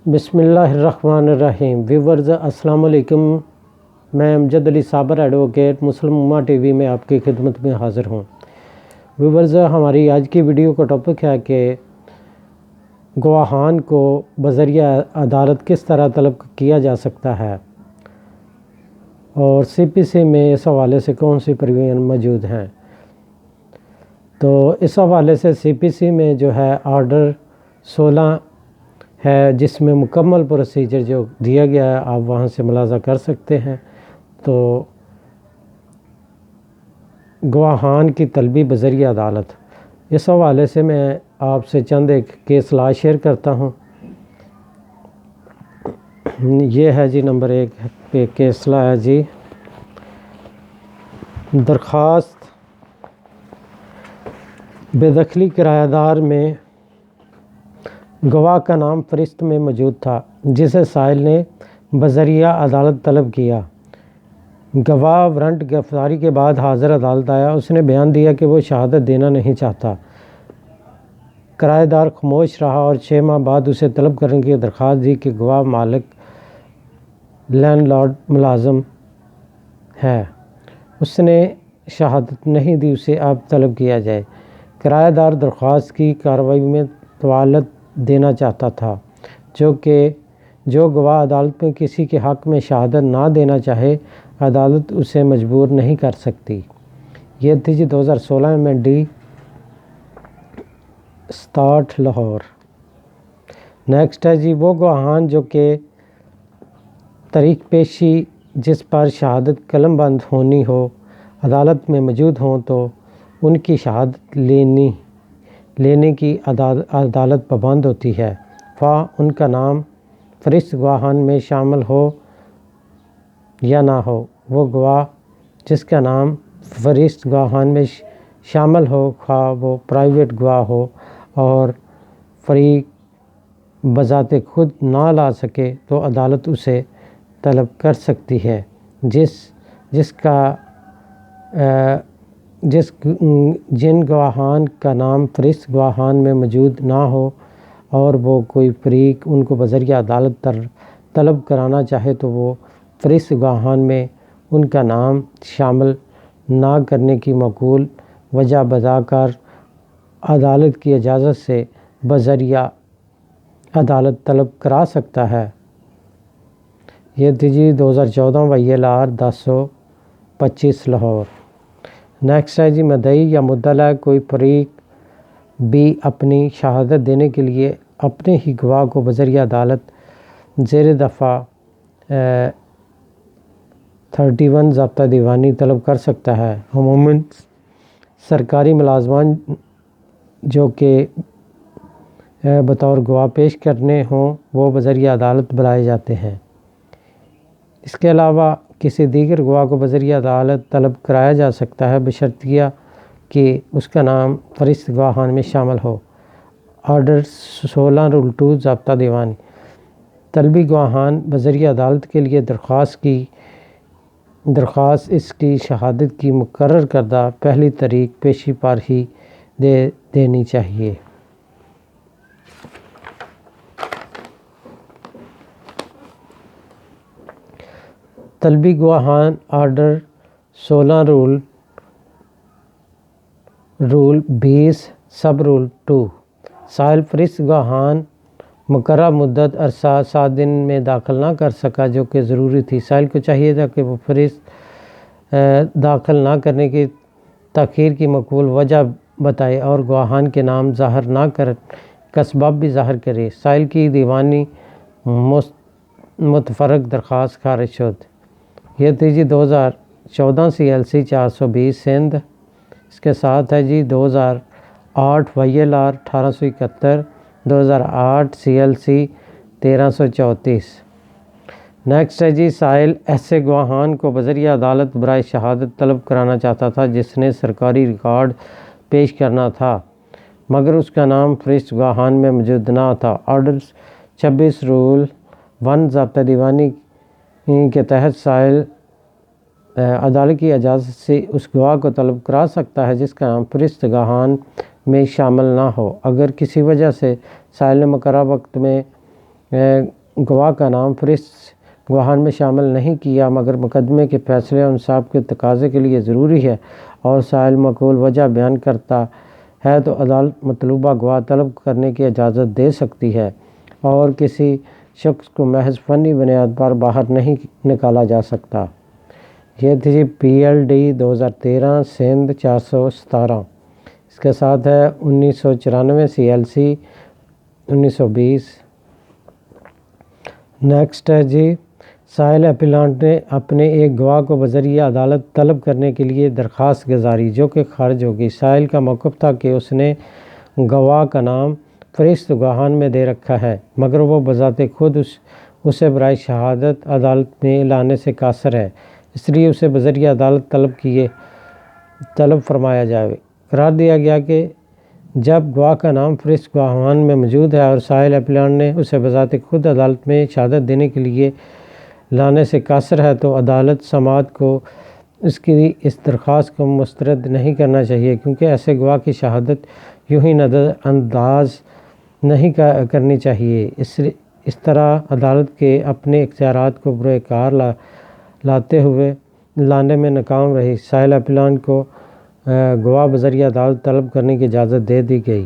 بسم اللہ الرحمن الرحیم ویورز السلام علیکم۔ میں امجد علی صابر ایڈوکیٹ مسلم امہ ٹی وی میں آپ کی خدمت میں حاضر ہوں۔ ویورز، ہماری آج کی ویڈیو کا ٹاپک ہے کہ گواہان کو بذریعہ عدالت کس طرح طلب کیا جا سکتا ہے، اور سی پی سی میں اس حوالے سے کون سی پروویژن موجود ہیں۔ تو اس حوالے سے سی پی سی میں جو ہے آرڈر 16 ہے، جس میں مکمل پروسیجر جو دیا گیا ہے آپ وہاں سے ملاحظہ کر سکتے ہیں۔ تو گواہان کی طلبی بذریعہ عدالت، اس حوالے سے میں آپ سے چند ایک کیس لا شیئر کرتا ہوں۔ یہ ہے جی نمبر 1 پہ کیس لا ہے جی، درخواست بے دخلی کرایہ دار میں گواہ کا نام فہرست میں موجود تھا جسے سائل نے بذریعہ عدالت طلب کیا۔ گواہ وارنٹ گرفتاری کے بعد حاضر عدالت آیا۔ اس نے بیان دیا کہ وہ شہادت دینا نہیں چاہتا۔ کرایہ دار خاموش رہا اور 6 ماہ بعد اسے طلب کرنے کی درخواست دی کہ گواہ مالک لینڈ لارڈ ملازم ہے، اس نے شہادت نہیں دی، اسے اب طلب کیا جائے۔ کرایہ دار درخواست کی کارروائی میں طوالت دینا چاہتا تھا، جو گواہ عدالت میں کسی کے حق میں شہادت نہ دینا چاہے، عدالت اسے مجبور نہیں کر سکتی۔ یہ تھی جی 2016 میں ڈی 67 لاہور۔ نیکسٹ ہے جی، وہ گواہان جو کہ تاریخ پیشی جس پر شہادت قلم بند ہونی ہو عدالت میں موجود ہوں تو ان کی شہادت لینے کی عدالت پابند ہوتی ہے، خواہ ان کا نام فہرست گواہان میں شامل ہو یا نہ ہو۔ وہ گواہ جس کا نام فہرست گواہان میں شامل ہو، خواہ وہ پرائیویٹ گواہ ہو اور فریق بذات خود نہ لا سکے تو عدالت اسے طلب کر سکتی ہے۔ جن گواہان کا نام فہرست گواہان میں موجود نہ ہو اور وہ کوئی فریق ان کو بذریعہ عدالت طلب کرانا چاہے تو وہ فہرست گواہان میں ان کا نام شامل نہ کرنے کی معقول وجہ بتا کر عدالت کی اجازت سے بذریعہ عدالت طلب کرا سکتا ہے۔ یہ تھی جی 2014 WLR 1025 لاہور۔ نیکسٹ ہے جی، مدعی یا مدعا کوئی فریق بھی اپنی شہادت دینے کے لیے اپنے ہی گواہ کو بذریعہ عدالت زیر دفعہ 31 ضابطہ دیوانی طلب کر سکتا ہے۔ عموماً سرکاری ملازمان جو کہ بطور گواہ پیش کرنے ہوں وہ بذریعہ عدالت بلائے جاتے ہیں۔ اس کے علاوہ کسی دیگر گواہ کو بذریعہ عدالت طلب کرایا جا سکتا ہے بشرطیہ کہ اس کا نام فہرست گواہان میں شامل ہو۔ آرڈر 16 رول 2 ضابطہ دیوانی، طلبی گواہان بذریعہ عدالت کے لیے درخواست اس کی شہادت کی مقرر کردہ پہلی تاریخ پیشی پر ہی دینی چاہیے۔ طلبی گواہان آرڈر 16 رول 20 سب رول 2، سائل فہرست گواہان مقررہ مدت عرصہ 7 دن میں داخل نہ کر سکا جو کہ ضروری تھی۔ سائل کو چاہیے تھا کہ وہ فہرست داخل نہ کرنے کی تاخیر کی معقول وجہ بتائے اور گواہان کے نام ظاہر نہ کرنے کا سبب بھی ظاہر کرے۔ سائل کی دیوانی متفرق درخواست خارج شد۔ یہ تھی جی 2014 CLC 420 سندھ۔ اس کے ساتھ ہے جی 2008 WLR 1871، 2008 CLC 1334۔ نیکسٹ ہے جی، سائل ایسے گواہان کو بذریعہ عدالت برائے شہادت طلب کرانا چاہتا تھا جس نے سرکاری ریکارڈ پیش کرنا تھا مگر اس کا نام فہرست گواہان میں موجود نہ تھا۔ آرڈر 26 رول 1 ضابطہ دیوانی کے تحت سائل عدالت کی اجازت سے اس گواہ کو طلب کرا سکتا ہے جس کا نام فہرست گواہان میں شامل نہ ہو۔ اگر کسی وجہ سے سائل نے مقررہ وقت میں گواہ کا نام فہرست گواہان میں شامل نہیں کیا، مگر مقدمے کے فیصلے اور انصاف کے تقاضے کے لیے ضروری ہے اور سائل معقول وجہ بیان کرتا ہے تو عدالت مطلوبہ گواہ طلب کرنے کی اجازت دے سکتی ہے اور کسی شخص کو محض فنی بنیاد پر باہر نہیں نکالا جا سکتا۔ یہ تھی جی PLD 2013 سندھ 417۔ اس کے ساتھ ہے 1994 CLC 1920۔ نیکسٹ ہے جی سائل اپیلانٹ نے اپنے ایک گواہ کو بذریعہ عدالت طلب کرنے کے لیے درخواست گزاری جو کہ خارج ہوگی۔ سائل کا موقف تھا کہ اس نے گواہ کا نام فہرست گواہان میں دے رکھا ہے، مگر وہ بذات خود اسے برائے شہادت عدالت میں لانے سے قاصر ہے، اس لیے اسے بذریعہ عدالت طلب فرمایا جائے۔ قرار دیا گیا کہ جب گواہ کا نام فہرست گواہان میں موجود ہے اور سائل اپیلانٹ نے اسے بذات خود عدالت میں شہادت دینے کے لیے لانے سے قاصر ہے تو عدالت سماعت کو اس کی اس درخواست کو مسترد نہیں کرنا چاہیے، کیونکہ ایسے گواہ کی شہادت یوں ہی نظر انداز نہیں کرنی چاہیے۔ اس طرح عدالت کے اپنے اختیارات کو بروئے کار لانے میں ناکام رہی۔ سائل اپیلانٹ کو گواہ بذریعہ عدالت طلب کرنے کی اجازت دے دی گئی۔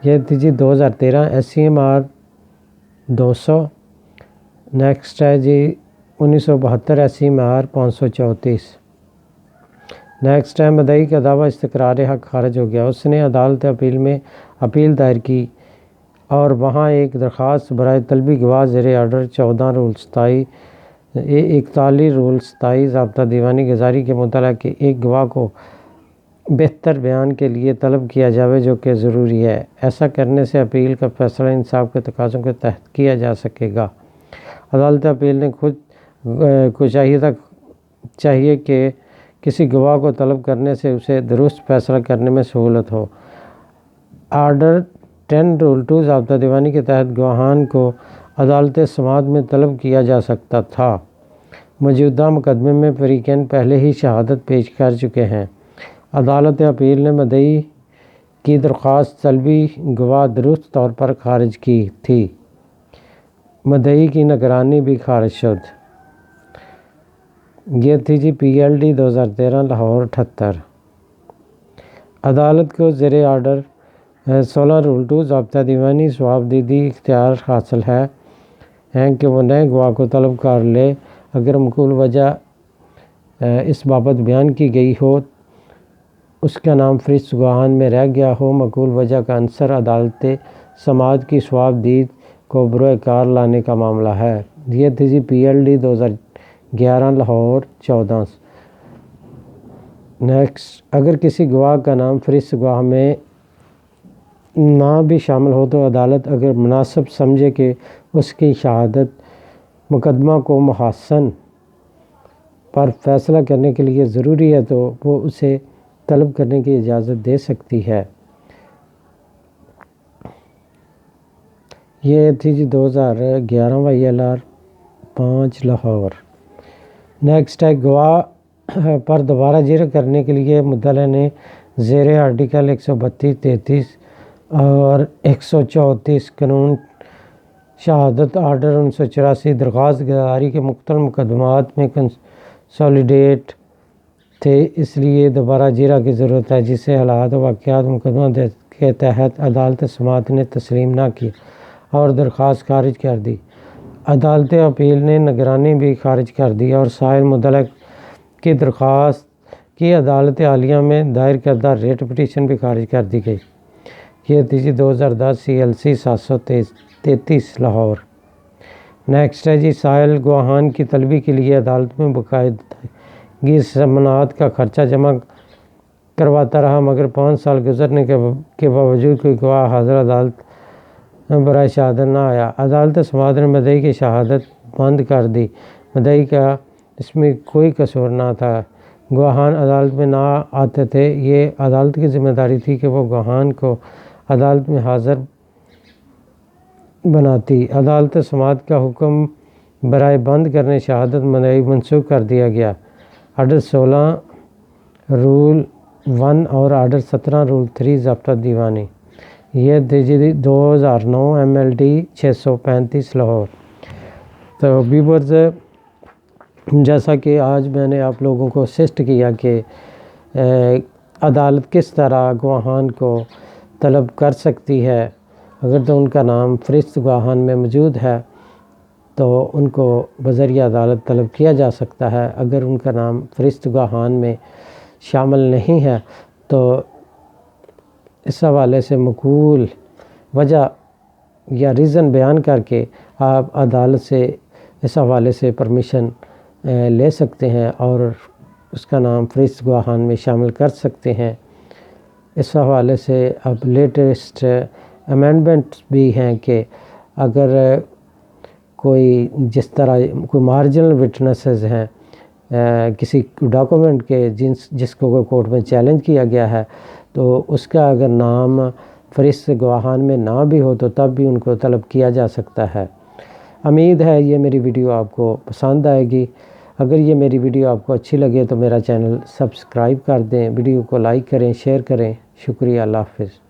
یہ تھی جی 2013 SCMR 200۔ نیکسٹ ہے جی 1972 SCMR 534۔ نیکسٹ ہے مدعی کا دعویٰ استقرار حق خارج ہو گیا۔ اس نے عدالت اپیل میں اپیل دائر کی اور وہاں ایک درخواست برائے طلبی گواہ زیر آرڈر 14 رول 41 رول 27 ضابطہ دیوانی گزاری کے مطالعہ کہ ایک گواہ کو بہتر بیان کے لیے طلب کیا جاوے جو کہ ضروری ہے۔ ایسا کرنے سے اپیل کا فیصلہ انصاف کے تقاضوں کے تحت کیا جا سکے گا۔ عدالت اپیل نے خود کو چاہیے کہ کسی گواہ کو طلب کرنے سے اسے درست فیصلہ کرنے میں سہولت ہو۔ آرڈر 10 رول 2 ضابطہ دیوانی کے تحت گواہان کو عدالت سماعت میں طلب کیا جا سکتا تھا۔ موجودہ مقدمے میں فریقین پہلے ہی شہادت پیش کر چکے ہیں۔ عدالت اپیل نے مدعی کی درخواست طلبی گواہ درست طور پر خارج کی تھی۔ مدعی کی نگرانی بھی خارج شد۔ یہ تھی جی PLD 2013 لاہور 78۔ عدالت کو زیر آرڈر 16 رول 2 ضابطہ دیوانی ثوابدیدی اختیار حاصل ہے کہ وہ نئے گواہ کو طلب کر لے اگر معقول وجہ اس بابت بیان کی گئی ہو، اس کا نام فہرست گواہان میں رہ گیا ہو۔ معقول وجہ کا عنصر عدالت سماعت کی ثوابدید کو بروئے کار لانے کا معاملہ ہے۔ یہ تھی جی PLD 2011 لاہور 14۔ نیکسٹ، اگر کسی گواہ کا نام فہرست گواہ میں نہ بھی شامل ہو تو عدالت اگر مناسب سمجھے کہ اس کی شہادت مقدمہ کو محسن پر فیصلہ کرنے کے لیے ضروری ہے تو وہ اسے طلب کرنے کی اجازت دے سکتی ہے۔ یہ تھی جی 2011 YLR 5 لاہور۔ نیکسٹ ہے گواہ پر دوبارہ جرح کرنے کے لیے مدعا نے زیر آرٹیکل 132 33 اور 134 قانون شہادت آرڈر 1984 درخواست گزاری کے مختلف مقدمات میں کنسالیڈیٹ تھے، اس لیے دوبارہ جرح کی ضرورت ہے، جسے حالات و واقعات مقدمہ کے تحت عدالت سماعت نے تسلیم نہ کی اور درخواست خارج کر دی۔ عدالت اپیل نے نگرانی بھی خارج کر دی اور سائل مدعا کی درخواست کی عدالت عالیہ میں دائر کردہ ریٹ پٹیشن بھی خارج کر دی گئی۔ یہ تھی جی 2010 CLC 733 لاہور۔ نیکسٹ ہے جی سائل گواہان کی طلبی کے لیے عدالت میں باقاعدگی سماعت کا خرچہ جمع کرواتا رہا، مگر 5 سال گزرنے کے باوجود کوئی گواہ حاضر عدالت برائے شہادت نہ آیا۔ عدالت سماعت نے مدعی کی شہادت بند کر دی۔ مدعی کا اس میں کوئی قصور نہ تھا، گواہان عدالت میں نہ آتے تھے، یہ عدالت کی ذمہ داری تھی کہ وہ گواہان کو عدالت میں حاضر بناتی۔ عدالت سماعت کا حکم برائے بند کرنے شہادت مدعی منسوخ کر دیا گیا۔ آرڈر 16 رول 1 اور آرڈر 17 رول 3 ضابطہ دیوانی۔ یہ DG 2009 MLD 635 لاہور۔ تو ویورز، جیسا کہ آج میں نے آپ لوگوں کو اسسٹ کیا کہ عدالت کس طرح گواہان کو طلب کر سکتی ہے، اگر تو ان کا نام فہرست گواہان میں موجود ہے تو ان کو بذریعہ عدالت طلب کیا جا سکتا ہے۔ اگر ان کا نام فہرست گواہان میں شامل نہیں ہے تو اس حوالے سے مقبول وجہ یا ریزن بیان کر کے آپ عدالت سے اس حوالے سے پرمیشن لے سکتے ہیں اور اس کا نام فہرست گواہان میں شامل کر سکتے ہیں۔ اس حوالے سے اب لیٹسٹ امینڈمنٹ بھی ہیں کہ اگر کوئی جس طرح کوئی مارجنل وٹنسز ہیں کسی ڈاکومنٹ کے جس کو کورٹ میں چیلنج کیا گیا ہے، تو اس کا اگر نام فہرست گواہان میں نہ بھی ہو تو تب بھی ان کو طلب کیا جا سکتا ہے۔ امید ہے یہ میری ویڈیو آپ کو پسند آئے گی۔ اگر یہ میری ویڈیو آپ کو اچھی لگے تو میرا چینل سبسکرائب کر دیں، ویڈیو کو لائک کریں، شیئر کریں۔ شکریہ، اللہ حافظ۔